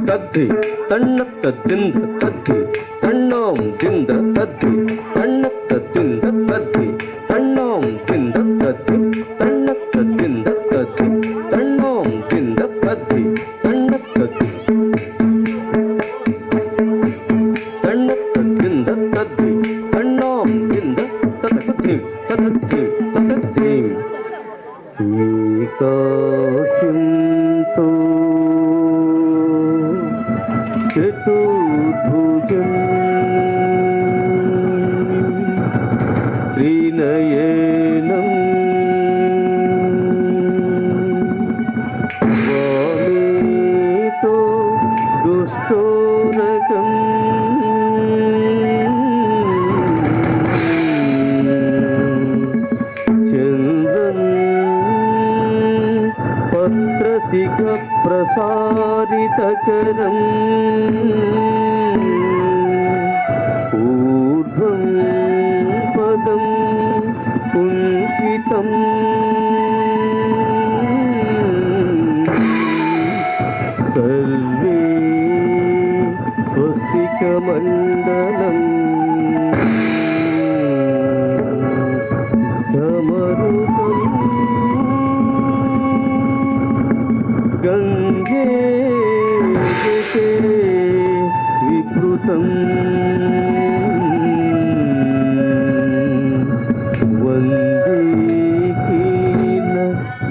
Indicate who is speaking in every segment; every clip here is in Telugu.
Speaker 1: తద్ది తన్నత్త దింద తద్ది తన్నాం దింద తద్ది తన్నత్త దింద తద్ది తన్నాం దింద తద్ది తన్నత్త దింద తద్ది తన్నాం దింద తద్ది తన్నత్త తన్నత్త దింద తద్ది తన్నాం దింద తద్ది తద్ది తద్ది ఏకాశంతో చతుర్భుజం త్రినయనం వామేతో దుష్టోనకం చంద్రం పత్రశిఖ ప్రసారితకరం ఊర్ధ్వం పదం కుంచితం సర్వే స్వస్తికమండలం సమరుతం గంగే వికృతం వందే కీన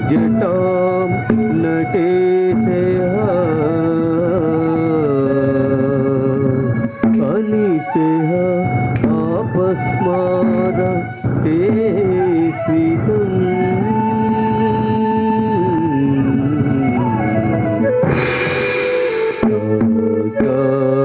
Speaker 1: జటాం నటేశయః అనిశయః ఆపస్మార తే శ్రీతం
Speaker 2: da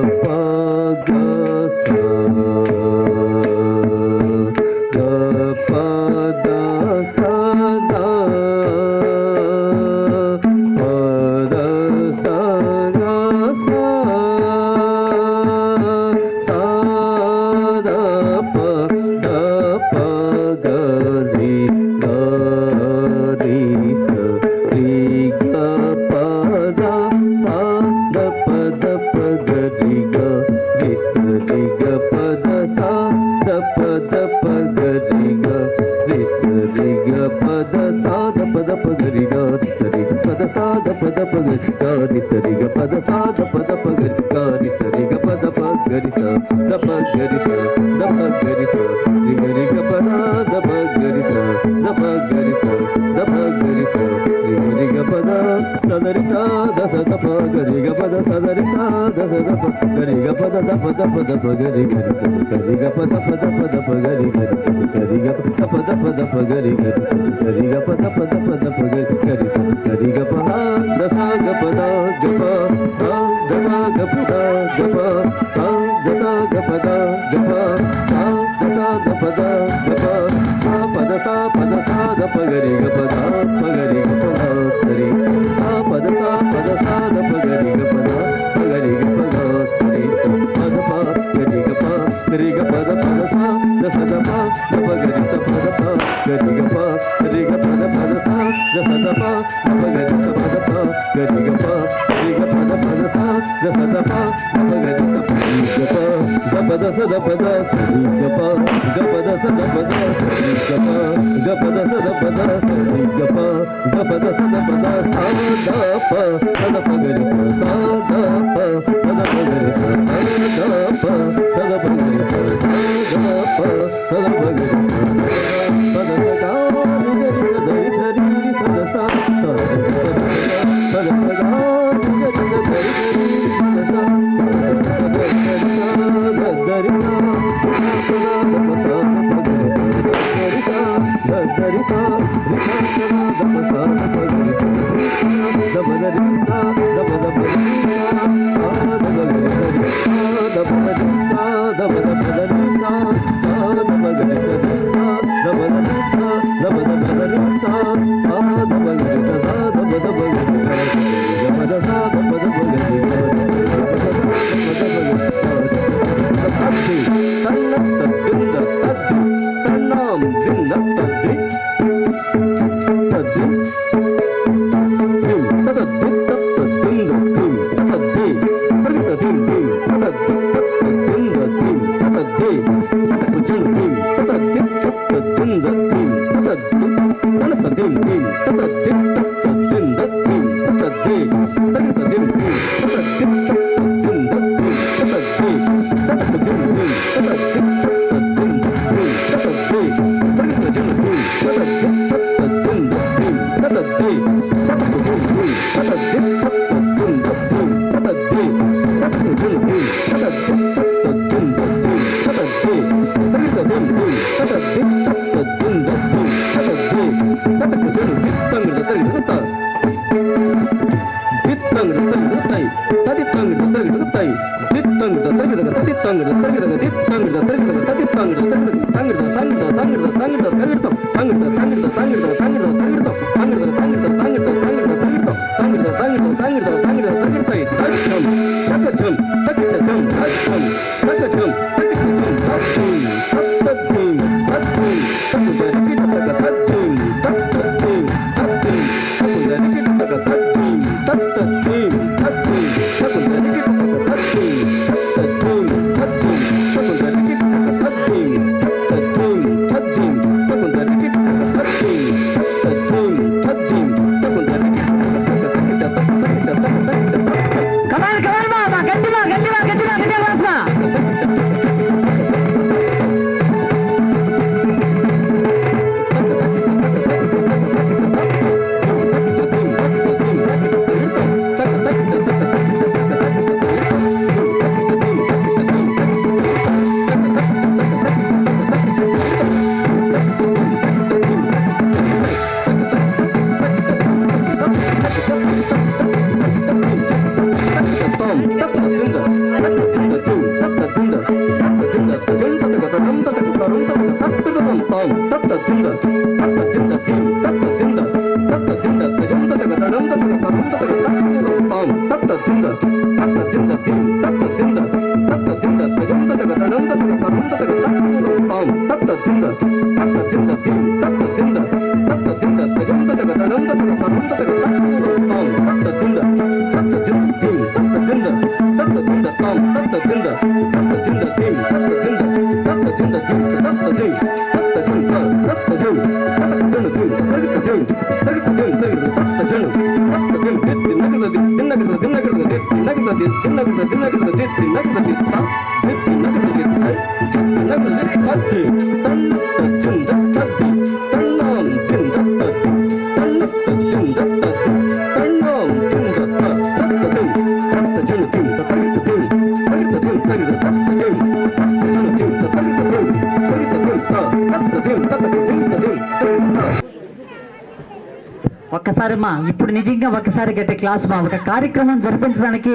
Speaker 2: ఒక్కసారి మా ఇప్పుడు నిజంగా ఒక్కసారి గట్టి క్లాస్ మా ఒక కార్యక్రమం జరిపించడానికి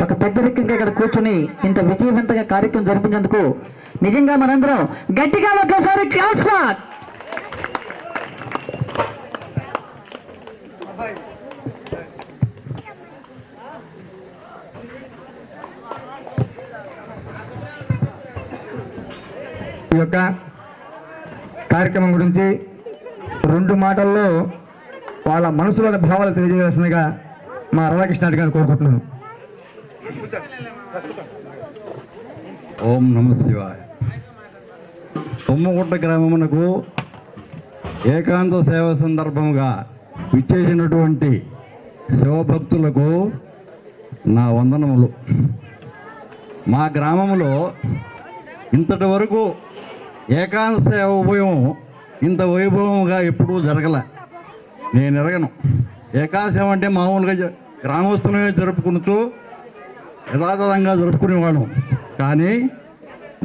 Speaker 2: ఒక పెద్దరికంగా ఇక్కడ కూర్చొని ఇంత విజయవంతంగా కార్యక్రమం జరిపించేందుకు నిజంగా మనందరం గట్టిగా ఒక్కసారి క్లాస్ మా.
Speaker 3: ఈ యొక్క కార్యక్రమం గురించి 2 మాటల్లో వాళ్ళ మనసులోని భావాలు తెలియజేయాల్సిందిగా మా రాధాకృష్ణ గారిని కోరుకుంటున్నాను.
Speaker 4: ఓం నమ శివాయ. తుమ్మగుట్ట గ్రామమునకు ఏకాంత సేవ సందర్భంగా విచ్చేసినటువంటి శివభక్తులకు నా వందనములు. మా గ్రామంలో ఇంతటి వరకు ఏకాంత సేవ ఉపయోగం ఇంత వైభవంగా ఎప్పుడూ జరగలే. నేను ఎరగను. ఏకాంత సేవ అంటే మామూలుగా గ్రామస్తులమే జరుపుకుంటూ యథాతథంగా జరుపుకునేవాళ్ళం. కానీ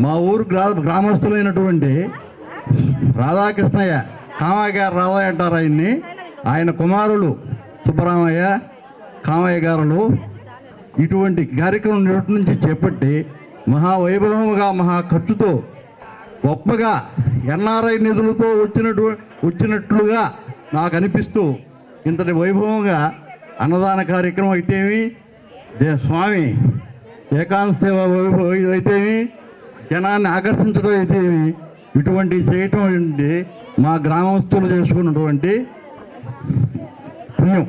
Speaker 4: మా ఊరు గ్రామస్తులైనటువంటి రాధాకృష్ణయ్య, కామయ్య రాధా అంటారు ఆయన్ని, ఆయన కుమారులు సుబ్బరామయ్య, కామయ్య గారులు ఇటువంటి కార్యక్రమం నుంచి చేపట్టి మహావైభవముగా మహా ఖర్చుతో గొప్పగా ఎన్ఆర్ఐ నిధులతో వచ్చినట్లుగా నాకు అనిపిస్తూ ఇంతటి వైభవంగా అన్నదాన కార్యక్రమం అయితేమి, స్వామి ఏకాంత సేవ అయితేమి, జనాన్ని ఆకర్షించడం అయితేమి, ఇటువంటి చేయటం అంటే మా గ్రామస్తులు చేసుకున్నటువంటి పుణ్యం.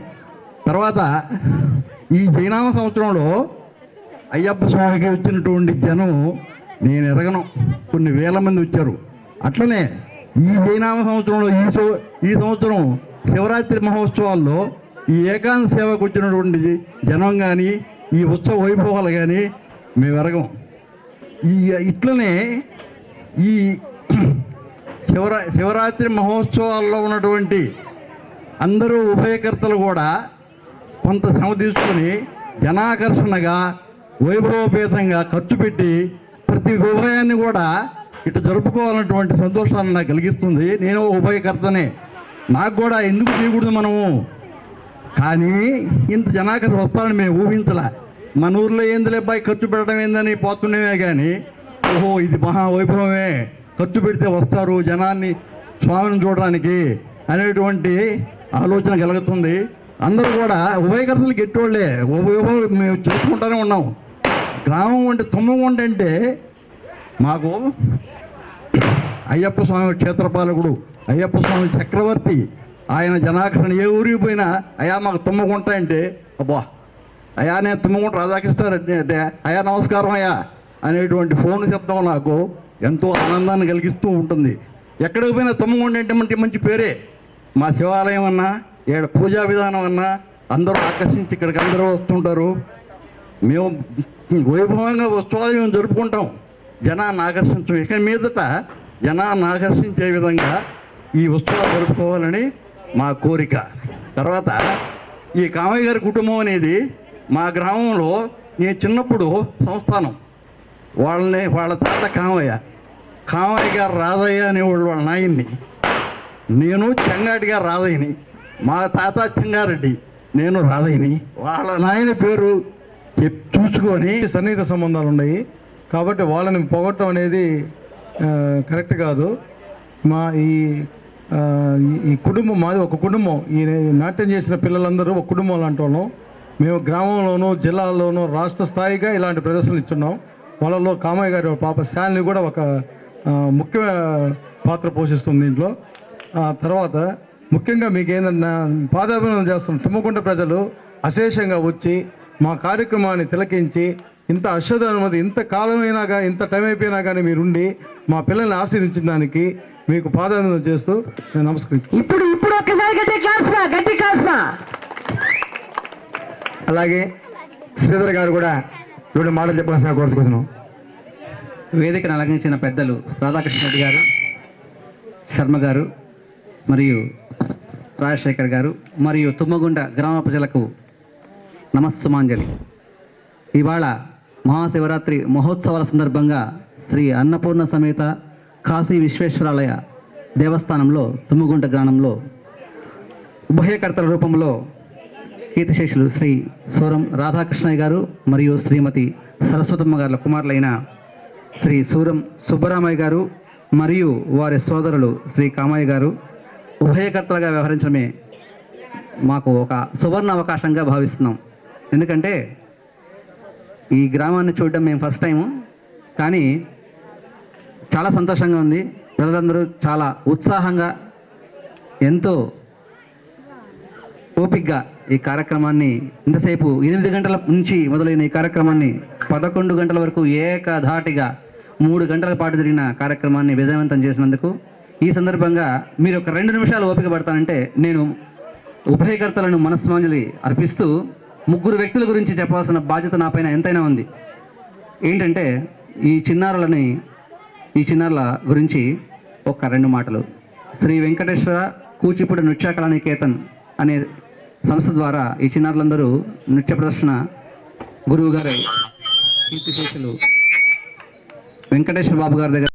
Speaker 4: తర్వాత ఈ జైనామ సంవత్సరంలో అయ్యప్ప స్వామికి వచ్చినటువంటి జనం నేను ఎరగను, కొన్ని వేల మంది వచ్చారు. అట్లనే ఈ జైనామ సంవత్సరంలో ఈ సంవత్సరం శివరాత్రి మహోత్సవాల్లో ఈ ఏకాంత సేవకు వచ్చినటువంటి జనం కానీ ఈ ఉత్సవ వైభవాలు కానీ మేము ఎరగం. ఇట్లనే ఈ శివరాత్రి మహోత్సవాల్లో ఉన్నటువంటి అందరూ ఉభయకర్తలు కూడా కొంత శ్రమ తీసుకొని జనాకర్షణగా వైభవపేతంగా ఖర్చు పెట్టి ప్రతి ఉభయాన్ని కూడా ఇటు జరుపుకోవాలన్నటువంటి సంతోషాన్ని నాకు కలిగిస్తుంది. నేను ఉభయకర్తనే, నాకు కూడా ఎందుకు చేయకూడదు మనము. కానీ ఇంత జనాకర్షణ వస్తారని మేము ఊహించలే. మన ఊర్లో ఏందిలే అబ్బాయి ఖర్చు పెట్టడం ఏందని పోతున్నామే కానీ ఓహో ఇది మహావైభవమే, ఖర్చు పెడితే వస్తారు జనాన్ని స్వామిని చూడడానికి అనేటువంటి ఆలోచన కలుగుతుంది. అందరూ కూడా ఉభయకర్తలు గెట్టోళ్ళే, మేము చేసుకుంటూనే ఉన్నాం. గ్రామం అంటే తుమ్మగుంట అంటే మాకు అయ్యప్ప స్వామి క్షేత్రపాలకుడు, అయ్యప్ప స్వామి చక్రవర్తి, ఆయన జనాకరణ ఏ ఊరికి పోయినా అయ్యా మాకు తుమ్మగుంట అంటే అబ్బా అయ్యా నేను తుమ్మగుంట రాధాకృష్ణారెడ్డి అంటే అయ్యా నమస్కారం అయ్యా అనేటువంటి ఫోన్ శబ్దం నాకు ఎంతో ఆనందాన్ని కలిగిస్తూ ఉంటుంది. ఎక్కడికి పోయినా తుమ్మగుంట అంటే మంచి మంచి పేరే. మా శివాలయం అన్నా ఏడ పూజా విధానం అన్నా అందరూ ఆకర్షించి ఇక్కడికి అందరూ వస్తుంటారు. మేము వైభవంగా ఉత్సవాలు మేము జరుపుకుంటాం, జనాన్ని ఆకర్షించం. ఇక మీదట జనాన్ని ఆకర్షించే విధంగా ఈ ఉత్సవాలు జరుపుకోవాలని మా కోరిక. తర్వాత ఈ కామయ్య గారి కుటుంబం అనేది మా గ్రామంలో నేను చిన్నప్పుడు సంస్థానం, వాళ్ళ తాత కామయ్య గారు రాధయ్య అనేవాళ్ళు వాళ్ళ నాయన్ని, నేను చెంగాటి గారు రాధయ్యని, మా తాత చెంగారెడ్డి, నేను రాధయ్యని. వాళ్ళ నాయన పేరు చూసుకొని
Speaker 3: సన్నిహిత సంబంధాలు ఉన్నాయి కాబట్టి వాళ్ళని పొగట్టడం అనేది కరెక్ట్ కాదు. మా ఈ కుటుంబం మాది ఒక కుటుంబం. ఈ నాట్యం చేసిన పిల్లలందరూ ఒక కుటుంబం లాంటి వాళ్ళం. మేము గ్రామంలోనూ జిల్లాల్లోనూ రాష్ట్ర స్థాయిగా ఇలాంటి ప్రదర్శనలు ఇచ్చున్నాం. వాళ్ళలో కామయ్య గారి పాప శాలిని కూడా ఒక ముఖ్య పాత్ర పోషిస్తుంది దీంట్లో. తర్వాత ముఖ్యంగా మీకు ఏంటన్నా పాదాభినందన చేస్తున్నాం. తుమ్మకుంట ప్రజలు అశేషంగా వచ్చి మా కార్యక్రమాన్ని తిలకించి ఇంత అశ్వధానమది ఇంత కాలమైనా కానీ ఇంత టైం అయిపోయినా కానీ మీరుండి మా పిల్లల్ని ఆశీర్వించిన దానికి మీకు పాదాభినందన చేస్తూ నేను నమస్కరిస్తాను.
Speaker 2: ఇప్పుడు ఒక్కసారి గట్టి క్లాస్ మా.
Speaker 3: అలాగే శ్రీధర్ గారు కూడా 2 మాటలు చెప్పాల్సిన కోరుచుకుంటున్నాం.
Speaker 5: వేదికను అలంకరించిన పెద్దలు రాధాకృష్ణ రెడ్డి గారు, శర్మ గారు మరియు రాజశేఖర్ గారు మరియు తుమ్మగుంట గ్రామ ప్రజలకు నమస్సుమాంజలి. ఇవాళ మహాశివరాత్రి మహోత్సవాల సందర్భంగా శ్రీ అన్నపూర్ణ సమేత కాశీ విశ్వేశ్వరాలయ దేవస్థానంలో తుమ్మగుంట గ్రామంలో ఉభయకర్తల రూపంలో కీర్తిశేషులు శ్రీ సూరం రాధాకృష్ణయ్య గారు మరియు శ్రీమతి సరస్వతమ్మ గారుల కుమారులైన శ్రీ సూరం సుబ్బరామయ్య గారు మరియు వారి సోదరులు శ్రీ కామయ్య గారు ఉభయకర్తలుగా వ్యవహరించడమే మాకు ఒక సువర్ణ అవకాశంగా భావిస్తున్నాం. ఎందుకంటే ఈ గ్రామాన్ని చూడడం మేము ఫస్ట్ టైము, కానీ చాలా సంతోషంగా ఉంది. ప్రజలందరూ చాలా ఉత్సాహంగా ఎంతో ఓపికగా ఈ కార్యక్రమాన్ని ఇంతసేపు 8 గంటల నుంచి మొదలైన ఈ కార్యక్రమాన్ని 11 గంటల వరకు ఏకధాటిగా 3 గంటల పాటు జరిగిన కార్యక్రమాన్ని విజయవంతం చేసినందుకు ఈ సందర్భంగా మీరు ఒక 2 నిమిషాలు ఓపిక పడతానంటే నేను ఉభయకర్తలను మనస్సుమాంజలి అర్పిస్తూ 3 వ్యక్తుల గురించి చెప్పాల్సిన బాధ్యత నా పైన ఎంతైనా ఉంది. ఏంటంటే ఈ చిన్నారుల గురించి ఒక 2 మాటలు. శ్రీ వెంకటేశ్వర కూచిపూడి నృత్య కళానికేతన్ అనే సంస్థ ద్వారా ఈ చిన్నారులందరూ నృత్య ప్రదర్శన గురువు గారు కీర్తిశేషులు వెంకటేశ్వర బాబు గారి దగ్గర